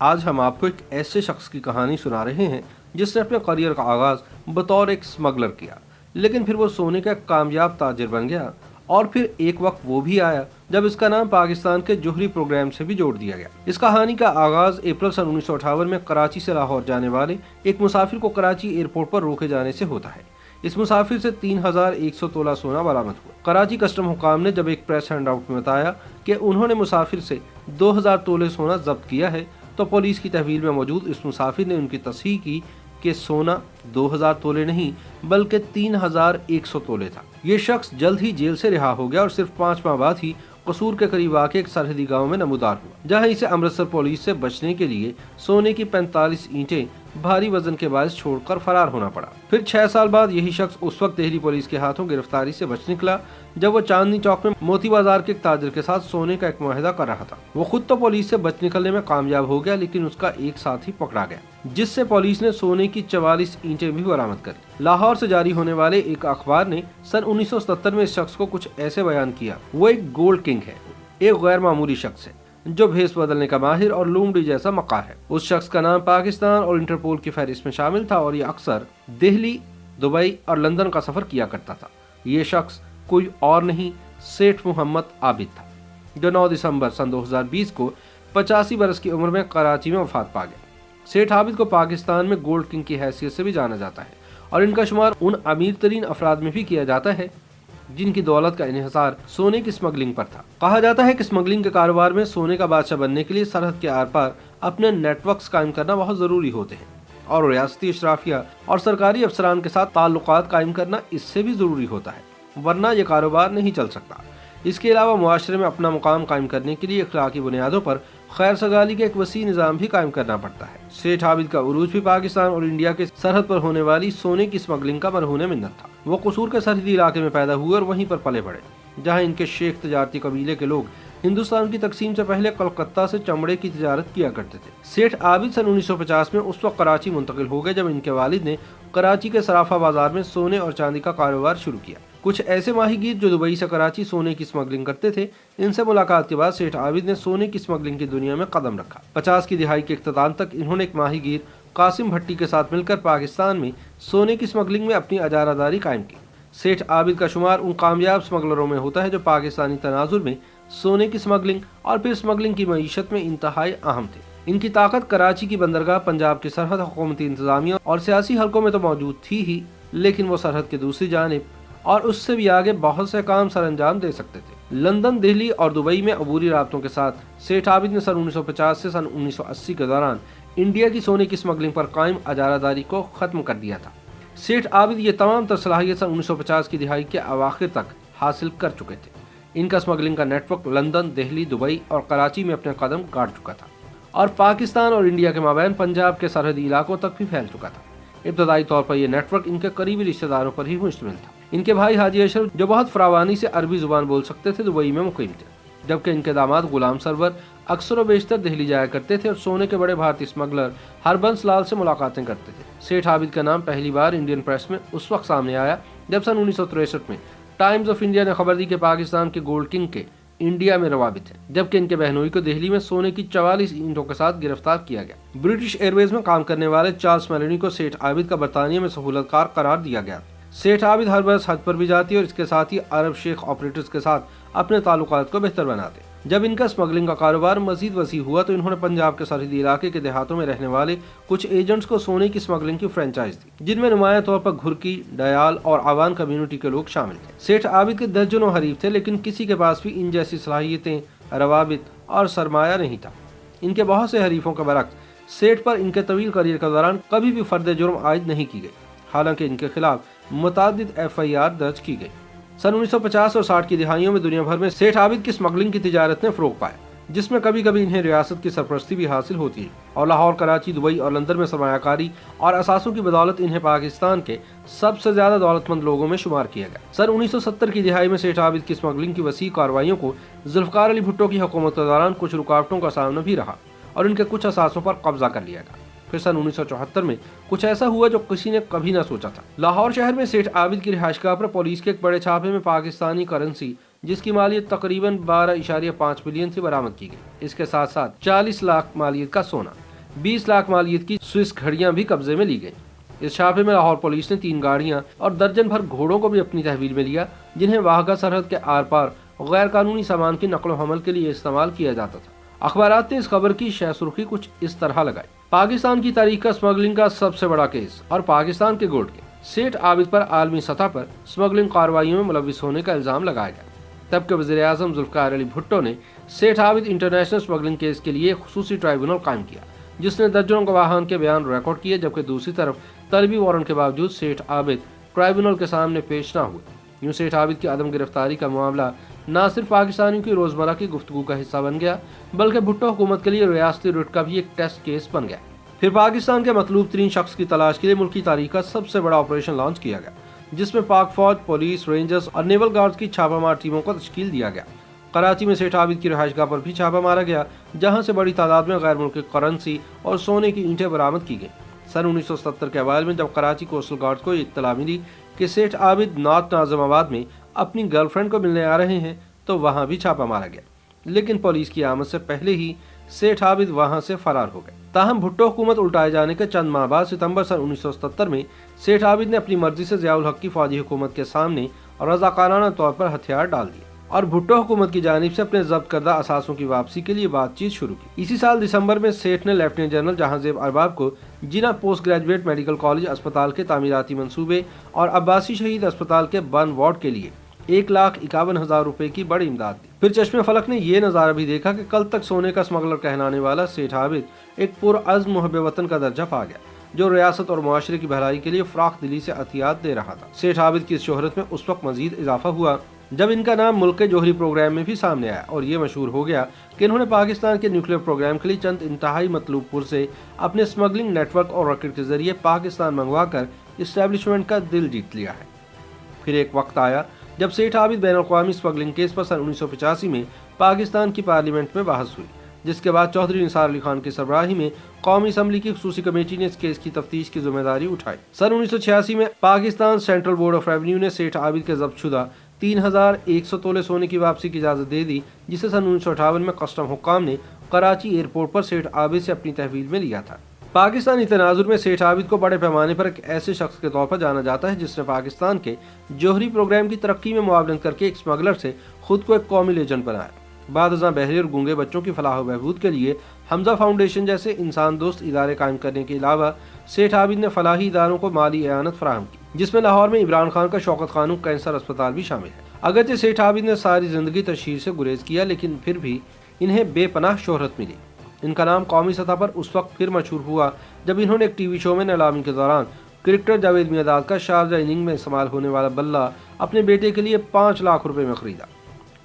آج ہم آپ کو ایک ایسے شخص کی کہانی سنا رہے ہیں جس نے اپنے کریئر کا آغاز بطور ایک اسمگلر کیا، لیکن پھر وہ سونے کا ایک کامیاب تاجر بن گیا، اور پھر ایک وقت وہ بھی آیا جب اس کا نام پاکستان کے جوہری پروگرام سے بھی جوڑ دیا گیا۔ اس کہانی کا آغاز اپریل سن 1958 میں کراچی سے لاہور جانے والے ایک مسافر کو کراچی ایئرپورٹ پر روکے جانے سے ہوتا ہے۔ اس مسافر سے 3100 تولہ سونا برآمد ہوا۔ کراچی کسٹم حکام نے جب ایک پریس ہینڈ آؤٹ میں بتایا کہ انہوں نے مسافر سے 2000 تولے سونا ضبط کیا ہے، تو پولیس کی تحویل میں موجود اس مسافر نے ان کی تصحیح کی کہ سونا 2000 تولے نہیں بلکہ 3100 تولے تھا۔ یہ شخص جلد ہی جیل سے رہا ہو گیا اور صرف 5 ماہ بعد ہی قصور کے قریب واقع ایک سرحدی گاؤں میں نمودار ہوا، جہاں اسے امرتسر پولیس سے بچنے کے لیے سونے کی 45 اینٹیں بھاری وزن کے باعث چھوڑ کر فرار ہونا پڑا۔ پھر 6 سال بعد یہی شخص اس وقت دہلی پولیس کے ہاتھوں گرفتاری سے بچ نکلا جب وہ چاندنی چوک میں موتی بازار کے ایک تاجر کے ساتھ سونے کا ایک معاہدہ کر رہا تھا۔ وہ خود تو پولیس سے بچ نکلنے میں کامیاب ہو گیا، لیکن اس کا ایک ساتھی پکڑا گیا، جس سے پولیس نے سونے کی 44 اینٹیں بھی برآمد کر لی۔ لاہور سے جاری ہونے والے ایک اخبار نے سن 1977 میں اس شخص کو کچھ ایسے بیان کیا: وہ ایک گولڈ کنگ ہے، ایک غیر معمولی شخص ہے جو بھیس بدلنے کا ماہر اور لومڑی جیسا مکار ہے۔ اس شخص کا نام پاکستان اور انٹرپول کی فہرست میں شامل تھا اور یہ اکثر دہلی، دبئی اور لندن کا سفر کیا کرتا تھا۔ یہ شخص کوئی اور نہیں، سیٹھ محمد عابد تھا، جو 9 دسمبر سن 2020 کو 85 برس کی عمر میں کراچی میں وفات پا گیا۔ سیٹھ عابد کو پاکستان میں گولڈ کنگ کی حیثیت سے بھی جانا جاتا ہے اور ان کا شمار ان امیر ترین افراد میں بھی کیا جاتا ہے جن کی دولت کا انحصار سونے کی اسمگلنگ پر تھا۔ کہا جاتا ہے کہ اسمگلنگ کے کاروبار میں سونے کا بادشاہ بننے کے لیے سرحد کے آر پار اپنے نیٹ ورکس قائم کرنا بہت ضروری ہوتے ہیں، اور ریاستی اشرافیہ اور سرکاری افسران کے ساتھ تعلقات قائم کرنا اس سے بھی ضروری ہوتا ہے، ورنہ یہ کاروبار نہیں چل سکتا۔ اس کے علاوہ معاشرے میں اپنا مقام قائم کرنے کے لیے اخلاقی بنیادوں پر خیر سگالی کا ایک وسیع نظام بھی قائم کرنا پڑتا ہے۔ سیٹھ عابد کا عروج بھی پاکستان اور انڈیا کے سرحد پر ہونے والی سونے کی اسمگلنگ کا مرہون منت تھا۔ وہ قصور کے سرحدی علاقے میں پیدا ہوئے اور وہیں پر پلے بڑھے، جہاں ان کے شیخ تجارتی قبیلے کے لوگ ہندوستان کی تقسیم سے پہلے کلکتہ سے چمڑے کی تجارت کیا کرتے تھے۔ سیٹھ عابد سن 1950 میں اس وقت کراچی منتقل ہو گئے جب ان کے والد نے کراچی کے صرافہ بازار میں سونے اور چاندی کا کاروبار شروع کیا۔ کچھ ایسے ماہی گیر جو دبئی سے کراچی سونے کی اسمگلنگ کرتے تھے، ان سے ملاقات کے بعد سیٹھ عابد نے سونے کی اسمگلنگ کی دنیا میں قدم رکھا۔ 50 کی دہائی کے اختتام تک انہوں نے ایک ماہی گیر قاسم بھٹی کے ساتھ مل کر پاکستان میں سونے کی اسمگلنگ میں اپنی اجارہ داری قائم کی۔ سیٹھ عابد کا شمار ان کامیاب اسمگلروں میں ہوتا ہے جو پاکستانی تناظر میں سونے کی اسمگلنگ اور پھر اسمگلنگ کی معیشت میں انتہائی اہم تھے۔ ان کی طاقت کراچی کی بندرگاہ، پنجاب کی سرحد، حکومتی انتظامیہ اور سیاسی حلقوں میں تو موجود تھی ہی، لیکن وہ سرحد کی دوسری جانب اور اس سے بھی آگے بہت سے کام سر انجام دے سکتے تھے۔ لندن، دہلی اور دبئی میں عبوری رابطوں کے ساتھ سیٹھ عابد نے سن 1950 سے سن 1980 کے دوران انڈیا کی سونے کی اسمگلنگ پر قائم اجارہ داری کو ختم کر دیا تھا۔ سیٹھ عابد یہ تمام تر صلاحیت سن 1950 کی دہائی کے اواخر تک حاصل کر چکے تھے۔ ان کا اسمگلنگ کا network London, Delhi, Dubai اور کراچی میں اپنے قدم گاڑ چکا تھا اور پاکستان اور انڈیا کے مابین پنجاب کے سرحدی علاقوں تک بھی پھیل چکا تھا۔ ابتدائی طور پر یہ نیٹ ورک ان کے قریبی رشتہ داروں پر ہی مشتمل تھا۔ ان کے بھائی حاجی اشرف، جو بہت فراوانی سے عربی زبان بول سکتے تھے، دبئی میں مقیم تھے، جبکہ ان کے داماد غلام سرور اکثر و بیشتر دہلی جایا کرتے تھے اور سونے کے بڑے بھارتی اسمگلر ہربنس لال سے ملاقاتیں کرتے تھے۔ سیٹھ عابد کا نام پہلی بار انڈین پریس میں اس وقت سامنے آیا جب سن 1963 میں ٹائمز آف انڈیا نے خبر دی کہ پاکستان کے گولڈ کنگ کے انڈیا میں روابط ہیں، جبکہ ان کے بہنوئی کو دہلی میں سونے کی 44 اینٹوں کے ساتھ گرفتار کیا گیا۔ برٹش ایئر ویز میں کام کرنے والے چارلس میلونی کو سیٹھ عابد کا برطانیہ میں سہولت کار قرار دیا گیا۔ سیٹھ عابد ہر برس حج پر بھی جاتی اور اس کے ساتھ ہی عرب شیخ آپریٹرز کے ساتھ اپنے تعلقات کو بہتر بناتے۔ جب ان کا اسمگلنگ کا کاروبار مزید وسیع ہوا تو انہوں نے پنجاب کے سرحدی علاقے کے دیہاتوں میں رہنے والے کچھ ایجنٹس کو سونے کی اسمگلنگ کی فرنچائز دی، جن میں نمایاں طور پر گھرکی، ڈیال اور آوان کمیونٹی کے لوگ شامل تھے۔ سیٹھ عابد کے درجنوں حریف تھے، لیکن کسی کے پاس بھی ان جیسی صلاحیتیں، روابط اور سرمایہ نہیں تھا۔ ان کے بہت سے حریفوں کے برعکس سیٹھ پر ان کے طویل کریئر کے دوران کبھی بھی فرد جرم عائد نہیں کی گئی، حالانکہ ان کے خلاف متعدد FIR درج کی گئی۔ سن 1950 اور 60 کی دہائیوں میں دنیا بھر میں سیٹھ عابد کی اسمگلنگ کی تجارت نے فروغ پایا، جس میں کبھی کبھی انہیں ریاست کی سرپرستی بھی حاصل ہوتی ہے، اور لاہور، کراچی، دبئی اور لندن میں سرمایہ کاری اور اثاثوں کی بدولت انہیں پاکستان کے سب سے زیادہ دولت مند لوگوں میں شمار کیا گیا۔ سن 1970 کی دہائی میں سیٹھ عابد کی اسمگلنگ کی وسیع کارروائیوں کو ذوالفقار علی بھٹو کی حکومت کے دوران کچھ رکاوٹوں کا سامنا بھی رہا اور ان کے کچھ اثاثوں پر قبضہ کر لیا گیا۔ پھر سن 1974 میں کچھ ایسا ہوا جو کسی نے کبھی نہ سوچا تھا۔ لاہور شہر میں سیٹھ عابد کی رہائش گاہ پر پولیس کے ایک بڑے چھاپے میں پاکستانی کرنسی، جس کی مالیت تقریباً 12.5 بلین تھی، برآمد کی گئی۔ اس کے ساتھ ساتھ 40 لاکھ مالیت کا سونا۔ 20 लाख मालियत की स्विस घड़ियां भी कब्जे में ली गई। इस छापे में लाहौर पुलिस ने 3 गाड़ियां और दर्जन भर घोड़ों को भी अपनी तहवील में लिया, जिन्हें वाहगा सरहद के आर पार गैर कानूनी सामान की नकलो हमल के लिए इस्तेमाल किया जाता था। अखबारात ने इस खबर की शह सुर्खी कुछ इस तरह लगाई: पाकिस्तान की तारीख का स्मगलिंग का सबसे बड़ा केस और पाकिस्तान के गोल्ड के सेठ आबिद पर आलमी सतह पर स्मगलिंग कार्रवाइयों में मुलविस होने का इल्जाम लगाया गया। तब के वज़ीर आज़म जुल्फ़िकार अली भुट्टो ने सेठ आबिद इंटरनेशनल स्मगलिंग केस के लिए खुसूसी ट्राइब्यूनल कायम किया, जिसने दर्जनों गवाहान के बयान रिकॉर्ड किए, जबकि दूसरी तरफ तलबी वारंट के बावजूद सेठ आबिद ट्राइब्यूनल के सामने पेश न हुए। यूं सेठ आबिद की अदम गिरफ्तारी का मामला न सिर्फ पाकिस्तानियों की रोजमर्रा की गुफ्तगू का हिस्सा बन गया, बल्कि भुट्टो हुकूमत के लिए रियासती रुट का भी एक टेस्ट केस बन गया। फिर पाकिस्तान के मतलूब तरीन शख्स की तलाश के लिए मुल्की तारीख का सबसे बड़ा ऑपरेशन लॉन्च किया गया, जिसमें पाक फौज, पुलिस, रेंजर्स और नेवल गार्ड्स की छापामार टीमों को तश्कील दिया गया। कराची में सेठ आबिद की रिहाइशगाह पर भी छापा मारा गया, जहां से बड़ी तादाद में गैर मुल्की करेंसी और सोने की ईंटें बरामद की गई। सन 1970 के अवाइल में जब कराची कोस्टल गार्ड्स को इत्तला मिली कि सेठ आबिद नॉर्थ नाज़िमाबाद में अपनी गर्लफ्रेंड को मिलने आ रहे हैं, तो वहां भी छापा मारा गया, लेकिन पुलिस की आमद से पहले ही सेठ आबिद वहां से फरार हो गए। ताहम भुट्टो हुकूमत उल्टाए जाने के चंद माह बाद सितंबर सन 1977 में सेठ आबिद ने अपनी मर्जी से ज़िया उल हक की फौजी हुकूमत के सामने रज़ाकाराना तौर पर हथियार डाल दिए और भुट्टो हुकूमत की जानिब से अपने जब्त करदा असासों की वापसी के लिए बातचीत शुरू की। इसी साल दिसंबर में सेठ ने लेफ्टिनेंट जनरल जहांजेब अरबाब को जिना पोस्ट ग्रेजुएट मेडिकल कॉलेज अस्पताल के तामीराती मंसूबे और अब्बासी शहीद अस्पताल के बर्न वार्ड के लिए 1,51,000 रुपए की बड़ी इमदाद दी। फिर चश्मे फलक ने यह नज़ारा भी देखा कि कल तक सोने का स्मगलर कहलाने वाला सेठ आबिद एक पुरअज़्म मुहब्बे वतन का दर्जा पा गया, जो रियासत और मुआशरे की भलाई के लिए फ़राख दिली से अतियात दे रहा था। सेठ आबिद की इस शोहरत में उस वक्त मजीद इजाफा हुआ जब इनका नाम मुल्क के जोहरी प्रोग्राम में भी सामने आया और ये मशहूर हो गया कि इन्होंने पाकिस्तान के न्यूक्लियर प्रोग्राम के लिए चंद इंतहाई मतलूब पुरसे अपने स्मगलिंग नेटवर्क और रॉकेट के जरिए पाकिस्तान मंगवा कर इस्टेब्लिशमेंट का दिल जीत लिया है। फिर एक वक्त आया जब सेठ आबिद बैनुल-अक़वामी स्मगलिंग केस पर सन 1985 में पाकिस्तान की पार्लियामेंट में बहस हुई, जिसके बाद चौधरी निसार अली खान की सरबराही में कौमी असम्बली की खुसूसी कमेटी ने इस केस की तफ्तीश की जिम्मेदारी उठाई। सन 1986 में Pakistan central board of revenue ने सेठ आबिद के जब्तशुदा 3,100 तोले सोने की वापसी की इजाज़त दे दी, जिसे सन 1958 में कस्टम हुक्काम ने कराची एयरपोर्ट पर सेठ आबिद से अपनी तहवील में लिया था। पाकिस्तानी तनाजुर में सेठ आबिद को बड़े पैमाने पर एक ऐसे शख्स के तौर पर जाना जाता है जिसने पाकिस्तान के जोहरी प्रोग्राम की तरक्की में मुआवनत करके एक स्मगलर से खुद को एक कौमी लेजेंड बनाया। बाद बहरे और गूंगे बच्चों की फलाह व बहबूद के लिए हमजा फाउंडेशन जैसे इंसान दोस्त इदारे कायम करने के अलावा सेठ आबिद ने फलाही इदारों को माली एआनत फराहम की, जिसमें लाहौर में इमरान खान का शौकत खानू कैंसर अस्पताल भी शामिल है। अगरचे सेठ आबिद ने सारी जिंदगी तशहीर से गुरेज किया, लेकिन फिर भी इन्हें बेपनाह शोहरत मिली। इनका नाम कौमी सतह पर उस वक्त फिर मशहूर हुआ जब इन्होंने एक टीवी शो में नीलामी के दौरान क्रिकेटर जावेद मियांदाद का शारजा इनिंग में इस्तेमाल होने वाला बल्ला अपने बेटे के लिए 5 लाख रुपए में खरीदा।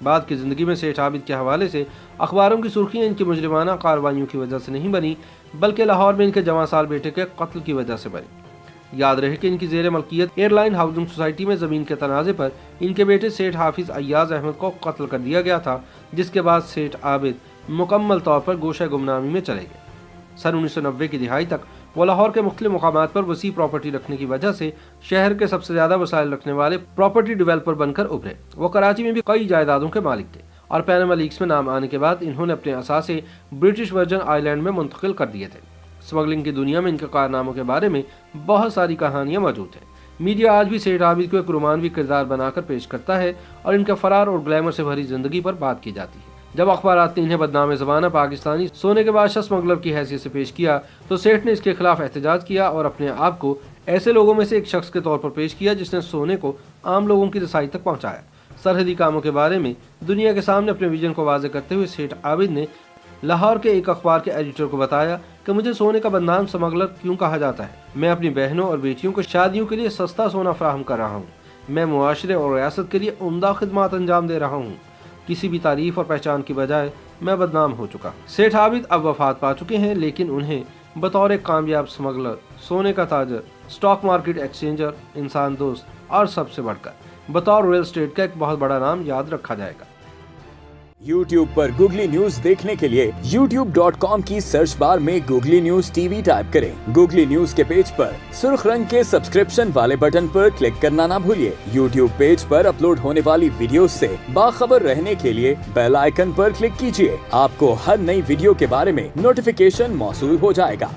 बाद की ज़िंदगी में सेठ आबिद के हवाले से अखबारों की सुर्खियाँ इनकी मुजरिमाना कार्रवाइयों की वजह से नहीं बनी, बल्कि लाहौर में इनके जवां साल बेटे के कत्ल की वजह से बनी। याद रहे कि इनकी ज़ेर मलकियत एयरलाइन हाउसिंग सोसाइटी में ज़मीन के तनाज़े पर इनके बेटे सेठ हाफिज़ अय्याज अहमद को कत्ल कर दिया गया था, जिसके बाद सेठ आबिद मुकम्मल तौर पर गोशा गुमनामी में चले गए। सन 1990 की दिहाई तक वो लाहौर के मुख्तलिफ मकामात पर वसी प्रॉपर्टी रखने की वजह से शहर के सबसे ज़्यादा वसाइल रखने वाले प्रॉपर्टी डेवलपर बनकर उभरे। वो कराची में भी कई जायदादों के मालिक थे और पैनामा लीक्स में नाम आने के बाद इन्होंने अपने असासे ब्रिटिश वर्जन आइलैंड में मुंतकिल कर दिए थे। स्मगलिंग की दुनिया में इनके कारनामों के बारे में बहुत सारी कहानियाँ मौजूद हैं। मीडिया आज भी सेठ आबिद को एक रोमानवी किरदार बनाकर पेश करता है और इनके फरार और ग्लैमर से भरी जिंदगी पर बात की जाती है। जब अखबारात ने इन्हें बदनाम ज़माना पाकिस्तानी सोने के बादशाह स्मगलर की हैसियत से पेश किया, तो सेठ ने इसके खिलाफ एहतजाज किया और अपने आप को ऐसे लोगों में से एक शख्स के तौर पर पेश किया जिसने सोने को आम लोगों की रसाई तक पहुंचाया। सरहदी कामों के बारे में दुनिया के सामने अपने विजन को वाज़ेह करते हुए सेठ आबिद ने लाहौर के एक अखबार के एडिटर को बताया कि मुझे सोने का बदनाम स्मगलर क्यों कहा जाता है। मैं अपनी बहनों और बेटियों को शादियों के लिए सस्ता सोना फराहम कर रहा हूँ। मैं मुआशरे और रियासत के लिए उम्दा खिदमत अंजाम दे रहा हूँ। किसी भी तारीफ और पहचान की बजाय मैं बदनाम हो चुका। सेठ आबिद अब वफात पा चुके हैं, लेकिन उन्हें बतौर एक कामयाब स्मगलर, सोने का ताजर, स्टॉक मार्केट एक्सचेंजर, इंसान दोस्त और सबसे बढ़कर बतौर रियल एस्टेट का एक बहुत बड़ा नाम याद रखा जाएगा। YouTube पर गूगली न्यूज देखने के लिए youtube.com की सर्च बार में गूगली न्यूज टीवी टाइप करें। गूगली न्यूज के पेज पर सुर्ख रंग के सब्सक्रिप्शन वाले बटन पर क्लिक करना ना भूलिए। YouTube पेज पर अपलोड होने वाली वीडियो से बाखबर रहने के लिए बेल आइकन पर क्लिक कीजिए। आपको हर नई वीडियो के बारे में नोटिफिकेशन मौसूल हो जाएगा।